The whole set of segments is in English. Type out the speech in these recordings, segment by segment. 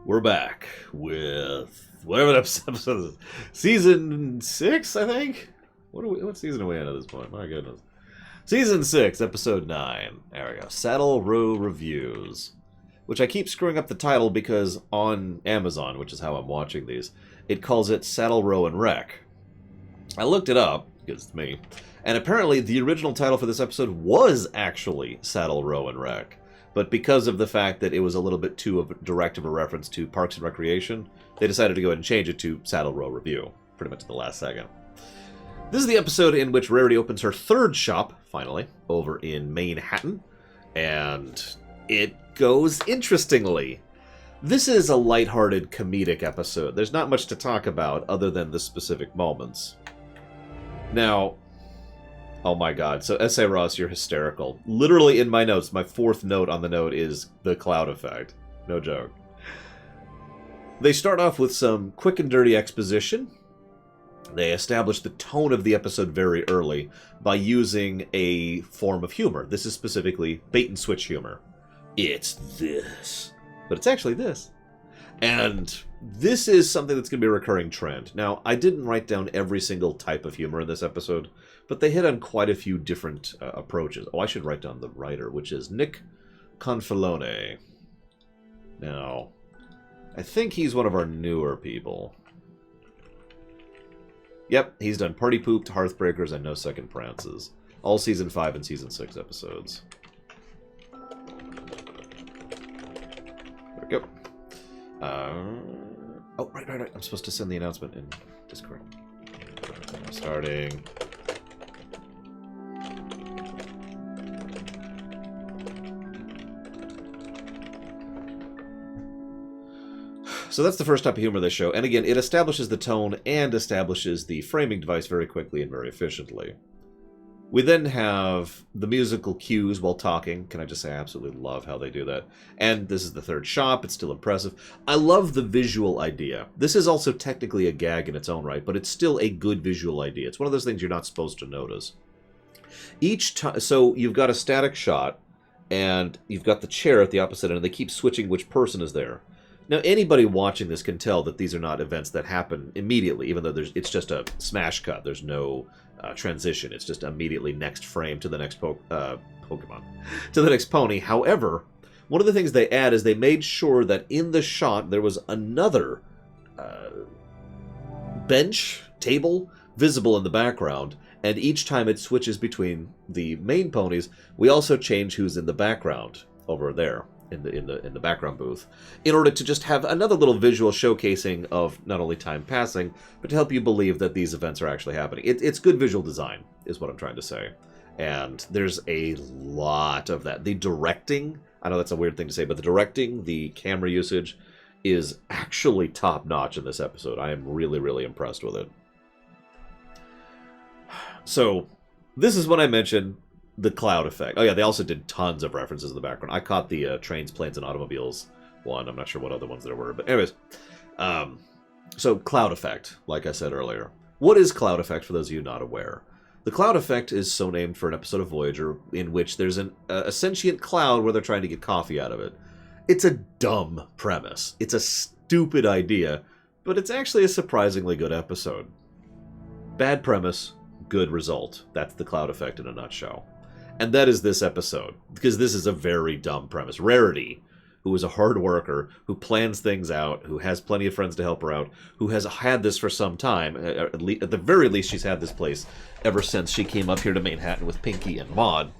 We're back with whatever that episode is. Season 6, I think? What season are we in at this point? My goodness. Season 6, episode 9. There we go. Saddle Row Reviews. Which I keep screwing up the title because on Amazon, which is how I'm watching these, it calls it Saddle Row and Wreck. I looked it up, because it's me, and apparently the original title for this episode was actually Saddle Row and Wreck. But because of the fact that it was a little bit too direct of a reference to Parks and Recreation, they decided to go ahead and change it to Saddle Row Review, pretty much at the last second. This is the episode in which Rarity opens her third shop, finally, over in Manhattan, and it goes interestingly. This is a lighthearted, comedic episode. There's not much to talk about other than the specific moments. Now, oh my god, so S.A. Ross, you're hysterical. Literally in my notes, my fourth note on the note is the cloud effect. No joke. They start off with some quick and dirty exposition. They establish the tone of the episode very early by using a form of humor. This is specifically bait-and-switch humor. It's this. But it's actually this. And this is something that's going to be a recurring trend. Now, I didn't write down every single type of humor in this episode, but they hit on quite a few different approaches. Oh, I should write down the writer, which is Nick Confalone. Now, I think he's one of our newer people. Yep, he's done Party Pooped, Hearthbreakers, and No Second Prances. All Season 5 and Season 6 episodes. There we go. Oh, right. I'm supposed to send the announcement in Discord. Starting. So that's the first type of humor they show. And again, it establishes the tone and establishes the framing device very quickly and very efficiently. We then have the musical cues while talking. Can I just say I absolutely love how they do that. And this is the third shop. It's still impressive. I love the visual idea. This is also technically a gag in its own right, but it's still a good visual idea. It's one of those things you're not supposed to notice. Each time, so you've got a static shot, and you've got the chair at the opposite end, and they keep switching which person is there. Now, anybody watching this can tell that these are not events that happen immediately, even though it's just a smash cut. There's no transition. It's just immediately next frame to the next Pokemon, to the next pony. However, one of the things they add is they made sure that in the shot there was another bench, table, visible in the background, and each time it switches between the main ponies, we also change who's in the background over there. In the background booth, in order to just have another little visual showcasing of not only time passing, but to help you believe that these events are actually happening. It's good visual design, is what I'm trying to say. And there's a lot of that. The directing, I know that's a weird thing to say, but the directing, the camera usage, is actually top-notch in this episode. I am really, really impressed with it. So, this is what I mentioned. The cloud effect. Oh yeah, they also did tons of references in the background. I caught the trains, planes, and automobiles one. I'm not sure what other ones there were. But anyways, so cloud effect, like I said earlier. What is cloud effect for those of you not aware? The cloud effect is so named for an episode of Voyager in which there's a sentient cloud where they're trying to get coffee out of it. It's a dumb premise. It's a stupid idea, but it's actually a surprisingly good episode. Bad premise, good result. That's the cloud effect in a nutshell. And that is this episode, because this is a very dumb premise. Rarity, who is a hard worker, who plans things out, who has plenty of friends to help her out, who has had this for some time, at the very least she's had this place ever since she came up here to Manhattan with Pinky and Maud,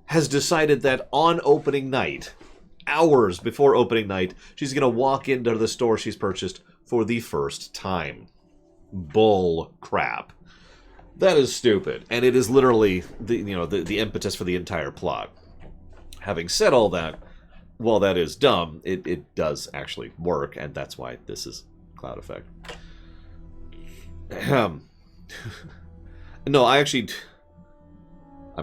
has decided that on opening night, hours before opening night, she's going to walk into the store she's purchased for the first time. Bull crap. That is stupid, and it is literally the impetus for the entire plot. Having said all that, while that is dumb, it does actually work, and that's why this is cloud effect. No, I'm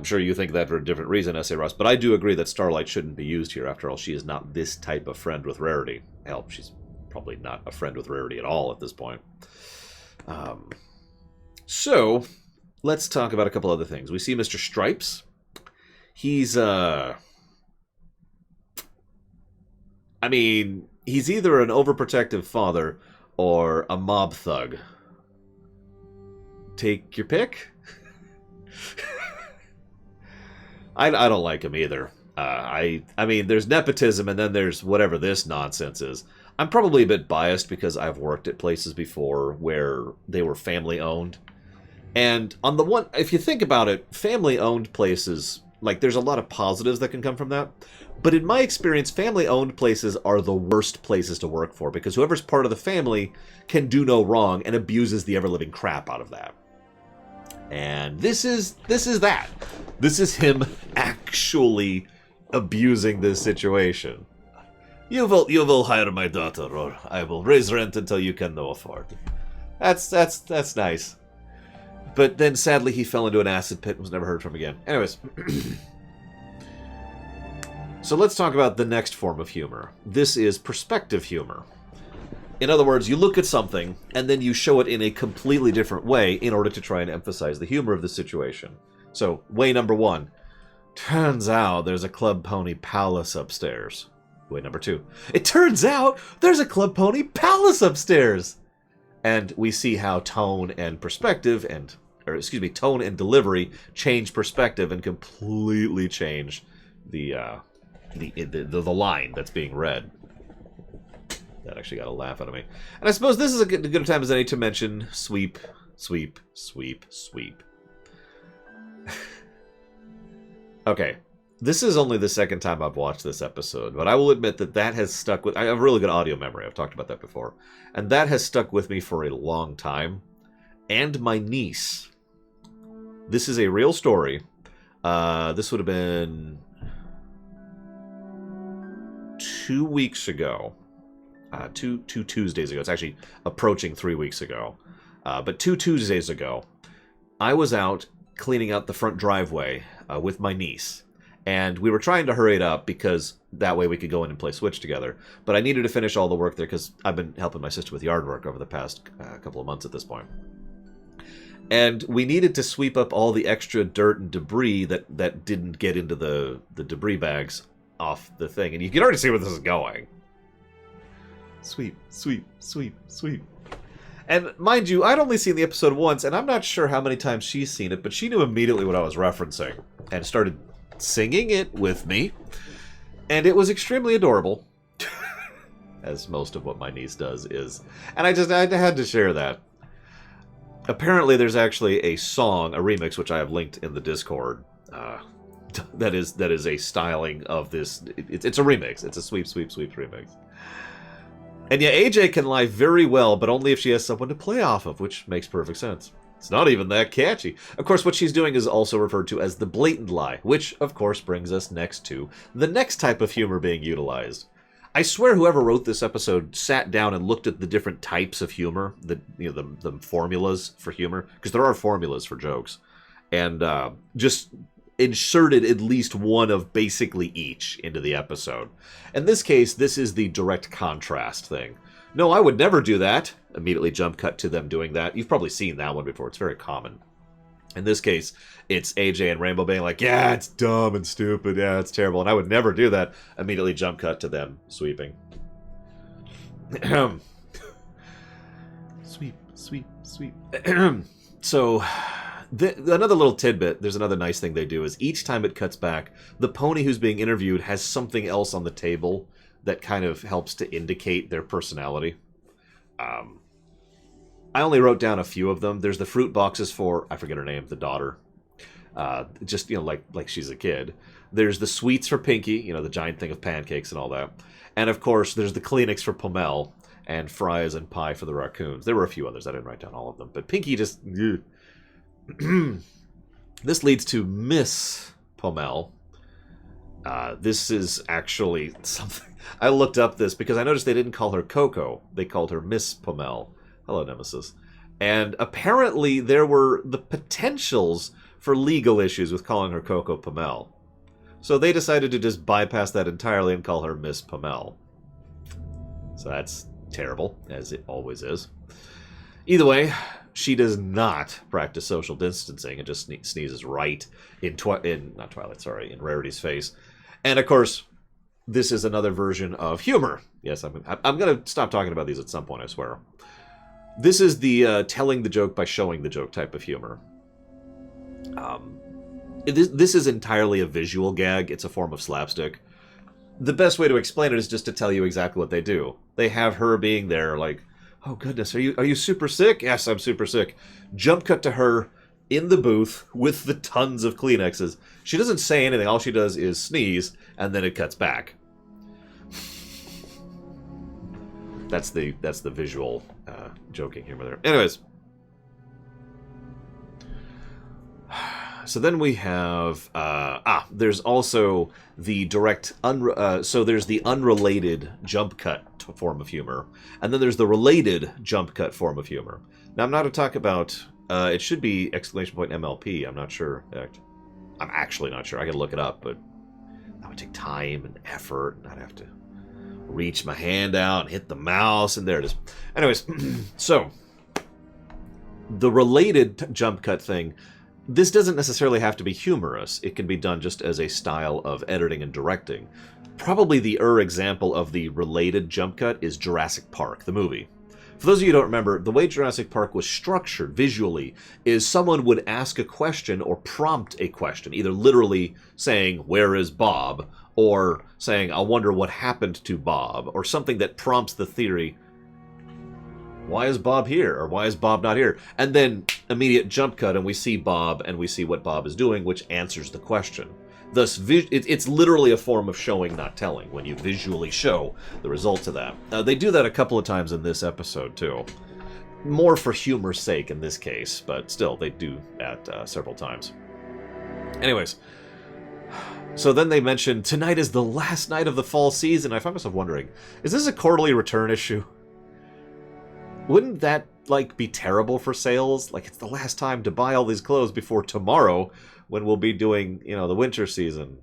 sure you think that for a different reason, S.A. Ross, but I do agree that Starlight shouldn't be used here. After all, she is not this type of friend with Rarity. Hell, she's probably not a friend with Rarity at all at this point. So, let's talk about a couple other things. We see Mr. Stripes. He's I mean, he's either an overprotective father or a mob thug. Take your pick. I don't like him either. I mean, there's nepotism, and then there's whatever this nonsense is. I'm probably a bit biased because I've worked at places before where they were family-owned. And on the one, if you think about it, family-owned places, like, there's a lot of positives that can come from that. But in my experience, family-owned places are the worst places to work for, because whoever's part of the family can do no wrong and abuses the ever-living crap out of that. And this is that. This is him actually abusing this situation. You will hire my daughter, or I will raise rent until you can no afford. That's nice. But then sadly he fell into an acid pit and was never heard from again. Anyways. So let's talk about the next form of humor. This is perspective humor. In other words, you look at something, and then you show it in a completely different way in order to try and emphasize the humor of the situation. So, way number 1. Turns out there's a Club Pony Palace upstairs. Way number 2. It turns out there's a Club Pony Palace upstairs! And we see how tone and perspective tone and delivery change perspective and completely change the line that's being read. That actually got a laugh out of me. And I suppose this is a good time as any to mention sweep, sweep, sweep, sweep. Okay, this is only the second time I've watched this episode, but I will admit that has stuck with... I have really good audio memory, I've talked about that before. And that has stuck with me for a long time. And my niece. This is a real story. This would have been 2 weeks ago. Two Tuesdays ago. It's actually approaching 3 weeks ago. But 2 Tuesdays ago, I was out cleaning out the front driveway with my niece. And we were trying to hurry it up because that way we could go in and play Switch together. But I needed to finish all the work there because I've been helping my sister with yard work over the past couple of months at this point. And we needed to sweep up all the extra dirt and debris that didn't get into the debris bags off the thing. And you can already see where this is going. Sweep, sweep, sweep, sweep. And mind you, I'd only seen the episode once, and I'm not sure how many times she's seen it, but she knew immediately what I was referencing, and started singing it with me. And it was extremely adorable, as most of what my niece does is. And I had to share that. Apparently there's actually a song, a remix, which I have linked in the Discord, that is a styling of this. It's a remix. It's a sweep, sweep, sweep remix. And yeah, AJ can lie very well, but only if she has someone to play off of, which makes perfect sense. It's not even that catchy. Of course, what she's doing is also referred to as the blatant lie, which, of course, brings us next to the next type of humor being utilized. I swear whoever wrote this episode sat down and looked at the different types of humor, the formulas for humor, because there are formulas for jokes, and just inserted at least one of basically each into the episode. In this case, this is the direct contrast thing. No, I would never do that. Immediately jump cut to them doing that. You've probably seen that one before. It's very common. In this case, it's AJ and Rainbow being like, yeah, it's dumb and stupid. Yeah, it's terrible. And I would never do that. Immediately jump cut to them sweeping. Sweep, sweep, sweep. So... another little tidbit, there's another nice thing they do, is each time it cuts back, the pony who's being interviewed has something else on the table that kind of helps to indicate their personality. I only wrote down a few of them. There's the fruit boxes for, I forget her name, the daughter. Just, like she's a kid. There's the sweets for Pinky, the giant thing of pancakes and all that. And of course, there's the Kleenex for Pomel, and fries and pie for the raccoons. There were a few others, I didn't write down all of them. But Pinky just... This leads to Miss Pomel. This is actually something... I looked up this because I noticed they didn't call her Coco. They called her Miss Pomel. Hello, Nemesis. And apparently there were the potentials for legal issues with calling her Coco Pomel. So they decided to just bypass that entirely and call her Miss Pomel. So that's terrible, as it always is. Either way... She does not practice social distancing and just sneezes right in Rarity's face. And of course, this is another version of humor. Yes, I'm going to stop talking about these at some point, I swear. This is the telling the joke by showing the joke type of humor. This is entirely a visual gag. It's a form of slapstick. The best way to explain it is just to tell you exactly what they do. They have her being there like, oh goodness, are you super sick? Yes, I'm super sick. Jump cut to her in the booth with the tons of Kleenexes. She doesn't say anything. All she does is sneeze, and then it cuts back. That's the visual joking humor there. Anyways. So then we have... there's also the direct... so there's the unrelated jump cut form of humor. And then there's the related jump cut form of humor. Now, I'm not to talk about... it should be exclamation point MLP. I'm not sure. I'm actually not sure. I gotta look it up, but that would take time and effort, and I'd have to reach my hand out and hit the mouse, and there it is. Anyways, so the related jump cut thing, this doesn't necessarily have to be humorous. It can be done just as a style of editing and directing. Probably the example of the related jump cut is Jurassic Park, the movie. For those of you who don't remember, the way Jurassic Park was structured visually is someone would ask a question or prompt a question, either literally saying, "Where is Bob?" or saying, "I wonder what happened to Bob," or something that prompts the theory, why is Bob here? Or why is Bob not here? And then immediate jump cut, and we see Bob, and we see what Bob is doing, which answers the question. Thus, it's literally a form of showing, not telling, when you visually show the results of that. They do that a couple of times in this episode, too. More for humor's sake in this case, but still, they do that several times. Anyways, so then they mentioned, tonight is the last night of the fall season. I find myself wondering, is this a quarterly return issue? Wouldn't that, like, be terrible for sales? Like, it's the last time to buy all these clothes before tomorrow, when we'll be doing, you know, the winter season.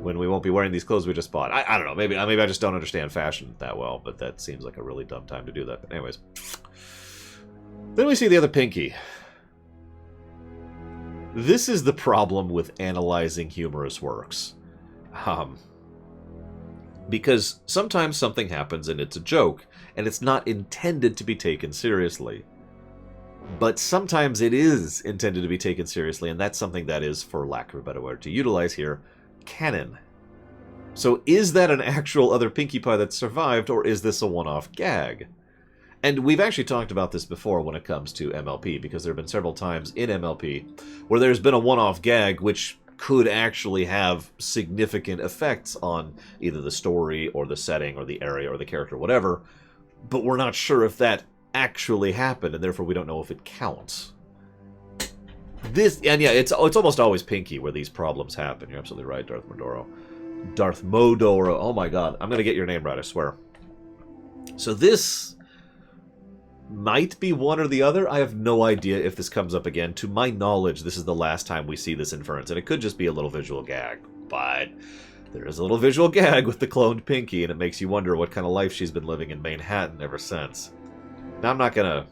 When we won't be wearing these clothes we just bought. I don't know. Maybe I just don't understand fashion that well, but that seems like a really dumb time to do that. But anyways. Then we see the other Pinky. This is the problem with analyzing humorous works. Because sometimes something happens and it's a joke, and it's not intended to be taken seriously. But sometimes it is intended to be taken seriously, and that's something that is, for lack of a better word to utilize here, canon. So is that an actual other Pinkie Pie that survived, or is this a one-off gag? And we've actually talked about this before when it comes to MLP, because there have been several times in MLP where there's been a one-off gag which could actually have significant effects on either the story or the setting or the area or the character, whatever, but we're not sure if that actually happened, and therefore we don't know if it counts. It's almost always Pinky where these problems happen. You're absolutely right, Darth Modoro. Darth Modoro. Oh my god. I'm going to get your name right, I swear. So this might be one or the other. I have no idea if this comes up again. To my knowledge, this is the last time we see this inference, and it could just be a little visual gag, but there is a little visual gag with the cloned Pinky, and it makes you wonder what kind of life she's been living in Manhattan ever since. Now, I'm not going to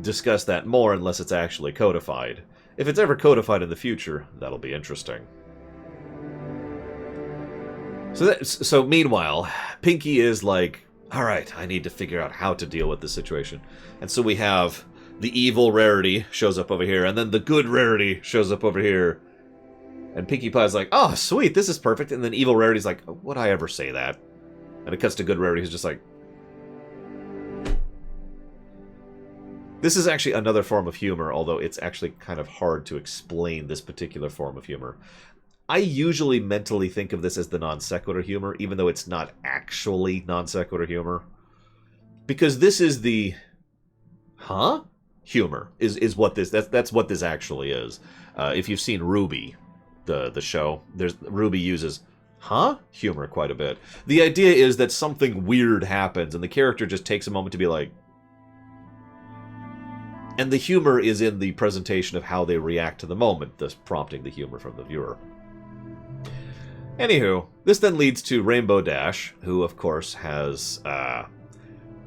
discuss that more unless it's actually codified. If it's ever codified in the future, that'll be interesting. So meanwhile, Pinky is like, alright, I need to figure out how to deal with this situation. And so we have the evil Rarity shows up over here, and then the good Rarity shows up over here. And Pinkie Pie's like, oh, sweet, this is perfect. And then evil Rarity's like, would I ever say that? And it cuts to good Rarity, who's just like... This is actually another form of humor, although it's actually kind of hard to explain this particular form of humor. I usually mentally think of this as the non sequitur humor, even though it's not actually non sequitur humor. Because this is the... Huh? Humor is what this... That's what this actually is. If you've seen Ruby, the show, Ruby uses... Huh? Humor quite a bit. The idea is that something weird happens, and the character just takes a moment to be like... And the humor is in the presentation of how they react to the moment, thus prompting the humor from the viewer. Anywho, this then leads to Rainbow Dash, who, of course, has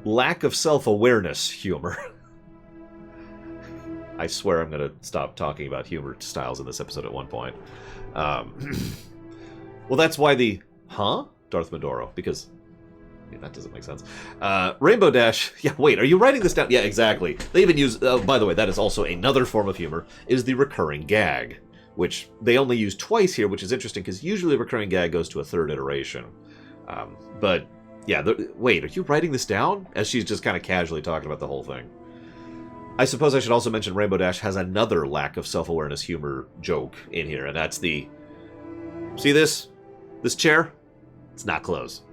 lack of self-awareness humor. I swear I'm going to stop talking about humor styles in this episode at one point. Well, that's why the Huh? Darth Medoro, because... I mean, that doesn't make sense. Rainbow Dash... Yeah, wait, are you writing this down? Yeah, exactly. They even use... by the way, that is also another form of humor, is the recurring gag, which they only use twice here, which is interesting, because usually a recurring gag goes to a third iteration. But, yeah, wait, are you writing this down? As she's just kind of casually talking about the whole thing. I suppose I should also mention Rainbow Dash has another lack of self-awareness humor joke in here, and that's the... See this? This chair? It's not closed.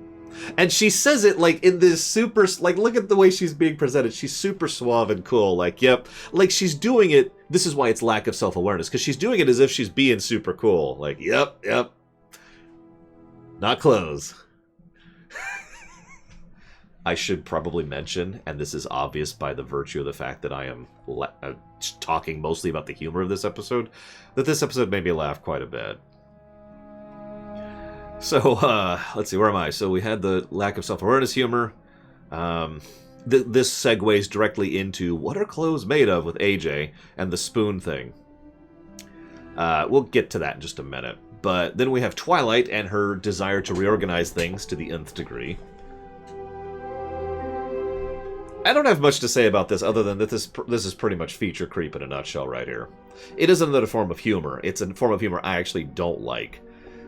And she says it like in this super... Like, look at the way she's being presented. She's super suave and cool. Like, yep. Like, she's doing it... This is why it's lack of self-awareness, because she's doing it as if she's being super cool. Like, yep. Not close. I should probably mention, and this is obvious by the virtue of the fact that I am talking mostly about the humor of this episode, that this episode made me laugh quite a bit. So, let's see, where am I? So we had the lack of self-awareness humor. This segues directly into what are clothes made of with AJ and the spoon thing. We'll get to that in just a minute. But then we have Twilight and her desire to reorganize things to the nth degree. I don't have much to say about this other than that this is pretty much feature creep in a nutshell right here. It is another form of humor. It's a form of humor I actually don't like.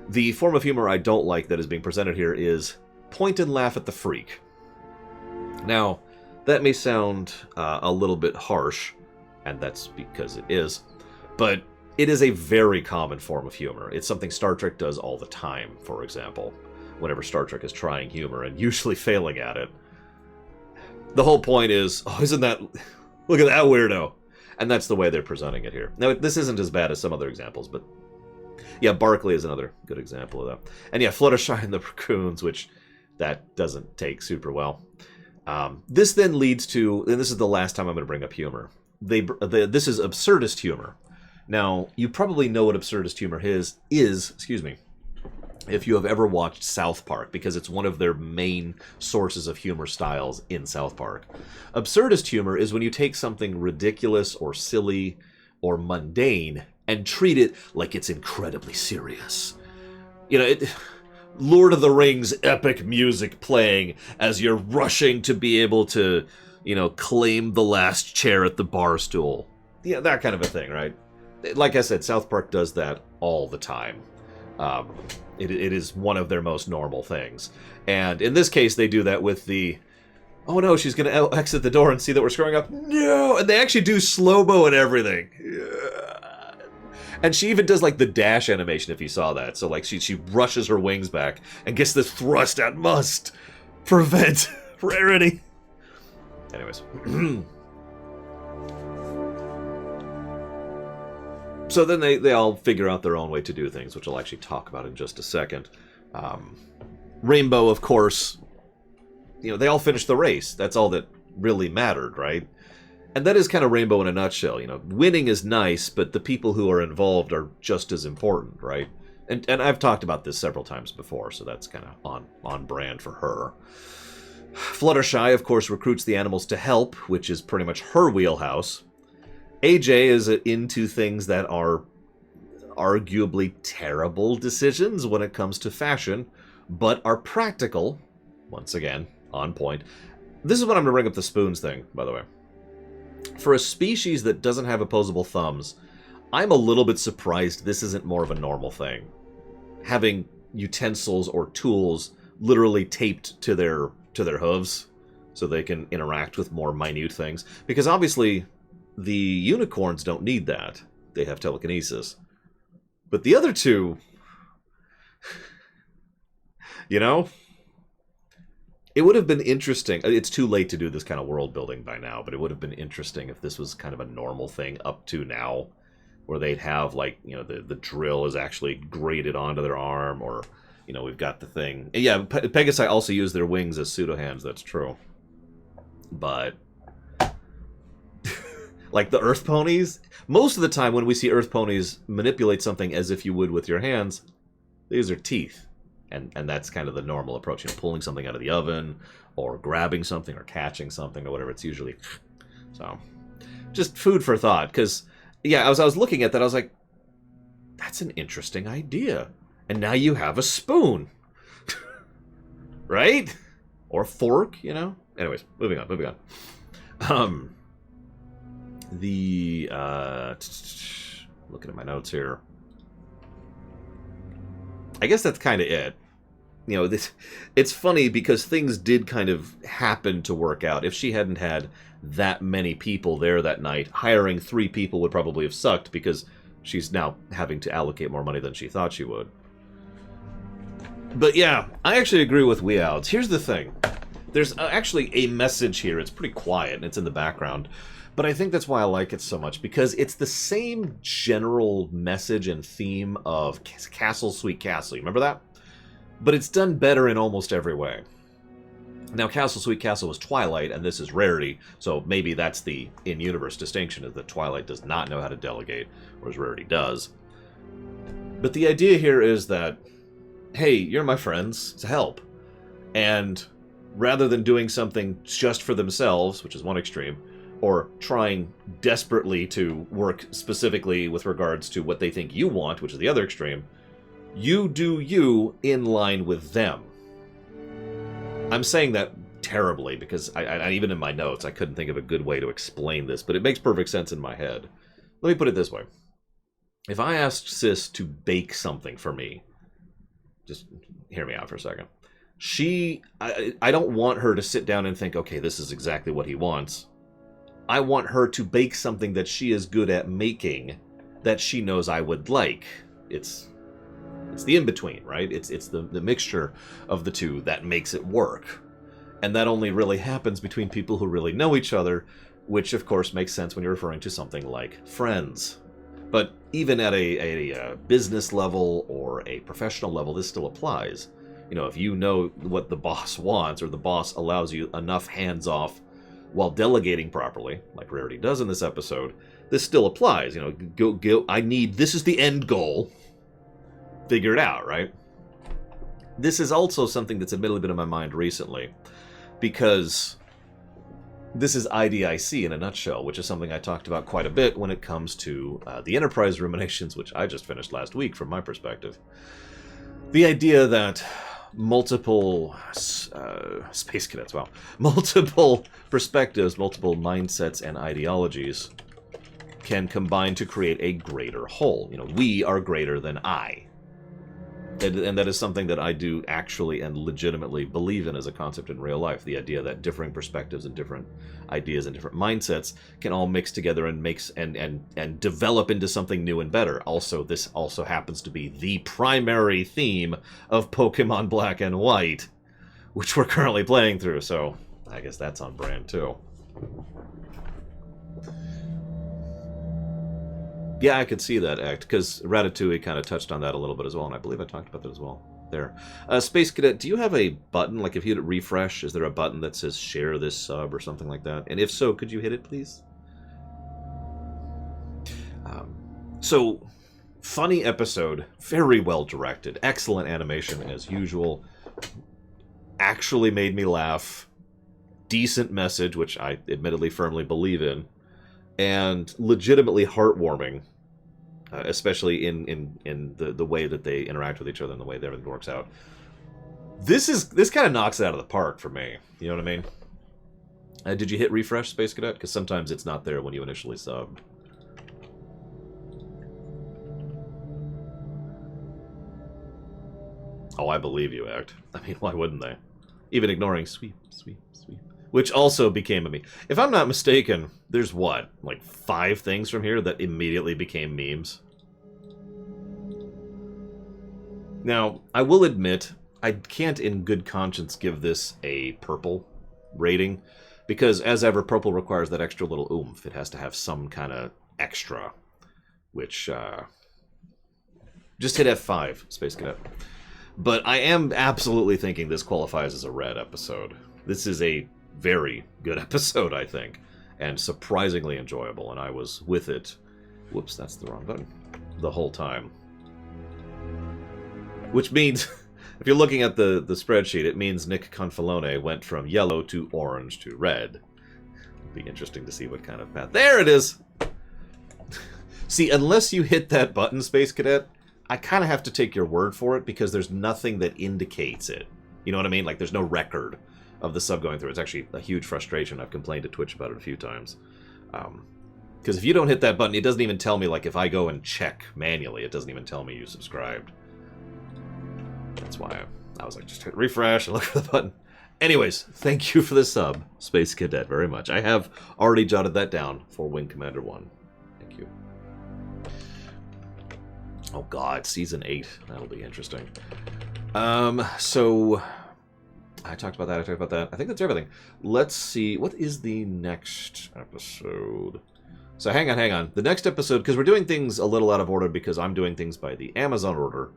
The form of humor I don't like that is being presented here is point and laugh at the freak. Now, that may sound a little bit harsh, and that's because it is, but it is a very common form of humor. It's something Star Trek does all the time, for example, whenever Star Trek is trying humor and usually failing at it. The whole point is, oh, isn't that... Look at that weirdo! And that's the way they're presenting it here. Now, this isn't as bad as some other examples, but... Yeah, Barkley is another good example of that. And yeah, Fluttershy and the Raccoons, which that doesn't take super well. This then leads to... And this is the last time I'm going to bring up humor. This is absurdist humor. Now, you probably know what absurdist humor is, if you have ever watched South Park, because it's one of their main sources of humor styles in South Park. Absurdist humor is when you take something ridiculous or silly or mundane and treat it like it's incredibly serious. You know, Lord of the Rings epic music playing as you're rushing to be able to, you know, claim the last chair at the bar stool. Yeah, that kind of a thing, right? Like I said, South Park does that all the time. It is one of their most normal things. And in this case, they do that with the, oh no, she's going to exit the door and see that we're screwing up. No! And they actually do slow-mo and everything. And she even does like the dash animation if you saw that. So like she rushes her wings back and gets this thrust out. Must prevent rarity. Anyways. So then they all figure out their own way to do things, which I'll actually talk about in just a second. Rainbow, of course, you know, they all finished the race. That's all that really mattered, right? And that is kind of Rainbow in a nutshell. You know, winning is nice, but the people who are involved are just as important, right? And I've talked about this several times before, so that's kind of on brand for her. Fluttershy, of course, recruits the animals to help, which is pretty much her wheelhouse. AJ is into things that are arguably terrible decisions when it comes to fashion, but are practical. Once again, on point. This is when I'm going to bring up the spoons thing, by the way. For a species that doesn't have opposable thumbs, I'm a little bit surprised this isn't more of a normal thing. Having utensils or tools literally taped to their hooves so they can interact with more minute things. Because obviously... the unicorns don't need that. They have telekinesis. But the other two... you know? It would have been interesting. It's too late to do this kind of world building by now, but it would have been interesting if this was kind of a normal thing up to now, where they'd have, like, you know, the drill is actually grated onto their arm, or, you know, we've got the thing. And yeah, Pegasi also use their wings as pseudo-hands, that's true. But... like the Earth Ponies, most of the time when we see Earth Ponies manipulate something as if you would with your hands, these are teeth. And that's kind of the normal approach. You know, pulling something out of the oven, or grabbing something, or catching something, or whatever. It's usually... So, just food for thought. Because, yeah, as I was looking at that, I was like, that's an interesting idea. And now you have a spoon. Right? Or fork, you know? Anyways, moving on. Looking at my notes here. I guess that's kind of it. You know, it's funny because things did kind of happen to work out. If she hadn't had that many people there that night, hiring 3 people would probably have sucked because she's now having to allocate more money than she thought she would. But yeah, I actually agree with Weouds. Here's the thing. There's actually a message here. It's pretty quiet and it's in the background. But I think that's why I like it so much, because it's the same general message and theme of Castle, Sweet Castle. You remember that? But it's done better in almost every way. Now, Castle, Sweet Castle was Twilight, and this is Rarity, so maybe that's the in-universe distinction, is that Twilight does not know how to delegate, whereas Rarity does. But the idea here is that, hey, you're my friends, to help. And rather than doing something just for themselves, which is one extreme, or trying desperately to work specifically with regards to what they think you want, which is the other extreme, you do you in line with them. I'm saying that terribly because I even in my notes, I couldn't think of a good way to explain this, but it makes perfect sense in my head. Let me put it this way. If I asked Sis to bake something for me, just hear me out for a second. I don't want her to sit down and think, okay, this is exactly what he wants. I want her to bake something that she is good at making that she knows I would like. It's the in-between, right? It's the mixture of the two that makes it work. And that only really happens between people who really know each other, which of course makes sense when you're referring to something like friends. But even at a business level or a professional level, this still applies. You know, if you know what the boss wants, or the boss allows you enough hands-off while delegating properly, like Rarity does in this episode, this still applies. You know, go, this is the end goal. Figure it out, right? This is also something that's admittedly been in my mind recently, because this is IDIC in a nutshell, which is something I talked about quite a bit when it comes to the Enterprise Ruminations, which I just finished last week from my perspective. The idea that multiple space cadets, wow, multiple perspectives, multiple mindsets and ideologies can combine to create a greater whole. You know, we are greater than I. And that is something that I do actually and legitimately believe in as a concept in real life. The idea that differing perspectives and different ideas and different mindsets can all mix together and and develop into something new and better. Also, this also happens to be the primary theme of Pokemon Black and White, which we're currently playing through, so I guess that's on brand too. Yeah, I could see that act, because Ratatouille kind of touched on that a little bit as well, and I believe I talked about that as well there. Space Cadet, do you have a button? Like, if you hit refresh, is there a button that says share this sub or something like that? And if so, could you hit it, please? So, funny episode, very well directed, excellent animation as usual, actually made me laugh, decent message, which I admittedly firmly believe in, and legitimately heartwarming, especially in the way that they interact with each other and the way that everything works out. This kind of knocks it out of the park for me. You know what I mean? Did you hit refresh, Space Cadet? Because sometimes it's not there when you initially subbed. Oh, I believe you, Act. I mean, why wouldn't they? Even ignoring sweep, sweep, sweep. Which also became a meme. If I'm not mistaken, there's what? Like 5 things from here that immediately became memes? Now, I will admit, I can't in good conscience give this a purple rating, because as ever, purple requires that extra little oomph. It has to have some kind of extra, which, just hit F5, Space Cadet. But I am absolutely thinking this qualifies as a red episode. This is a very good episode, I think, and surprisingly enjoyable, and I was with it, whoops, that's the wrong button, the whole time. Which means, if you're looking at the spreadsheet, it means Nick Confalone went from yellow to orange to red. It'll be interesting to see what kind of path. There it is! See, unless you hit that button, Space Cadet, I kind of have to take your word for it, because there's nothing that indicates it. You know what I mean? Like, there's no record of the sub going through. It's actually a huge frustration. I've complained to Twitch about it a few times. Because if you don't hit that button, it doesn't even tell me, like, if I go and check manually, it doesn't even tell me you subscribed. That's why I was like, just hit refresh and look for the button. Anyways, thank you for the sub, Space Cadet, very much. I have already jotted that down for Wing Commander 1. Thank you. Oh god, Season 8. That'll be interesting. So... I talked about that, I think that's everything. Let's see, what is the next episode? So hang on. The next episode, because we're doing things a little out of order because I'm doing things by the Amazon order,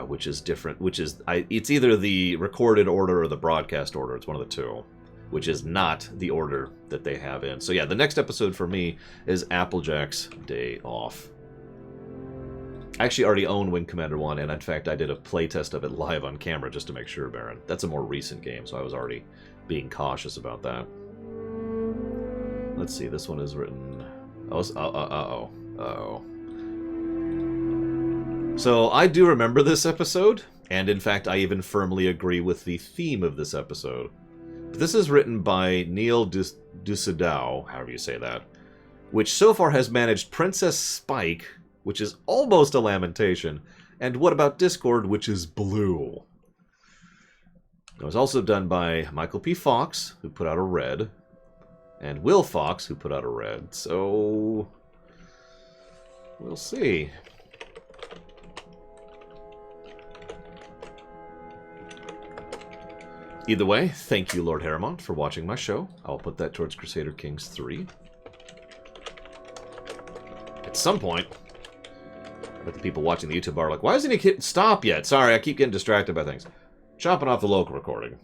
which is different, it's either the recorded order or the broadcast order. It's one of the two, which is not the order that they have in. So yeah, the next episode for me is Applejack's Day Off. I actually already own Wing Commander 1, and in fact I did a playtest of it live on camera just to make sure, Baron. That's a more recent game, so I was already being cautious about that. Let's see, this one is written... Uh-oh. So I do remember this episode, and in fact I even firmly agree with the theme of this episode. But this is written by Neil Dusidau, however you say that, which so far has managed Princess Spike, which is almost a lamentation, and What About Discord, which is blue. It was also done by Michael P. Fox, who put out a red, and Will Fox, who put out a red, so... we'll see. Either way, thank you, Lord Harrimont, for watching my show. I'll put that towards Crusader Kings 3. At some point... but the people watching the YouTube are like, why isn't he stop yet? Sorry, I keep getting distracted by things. Chopping off the local recording.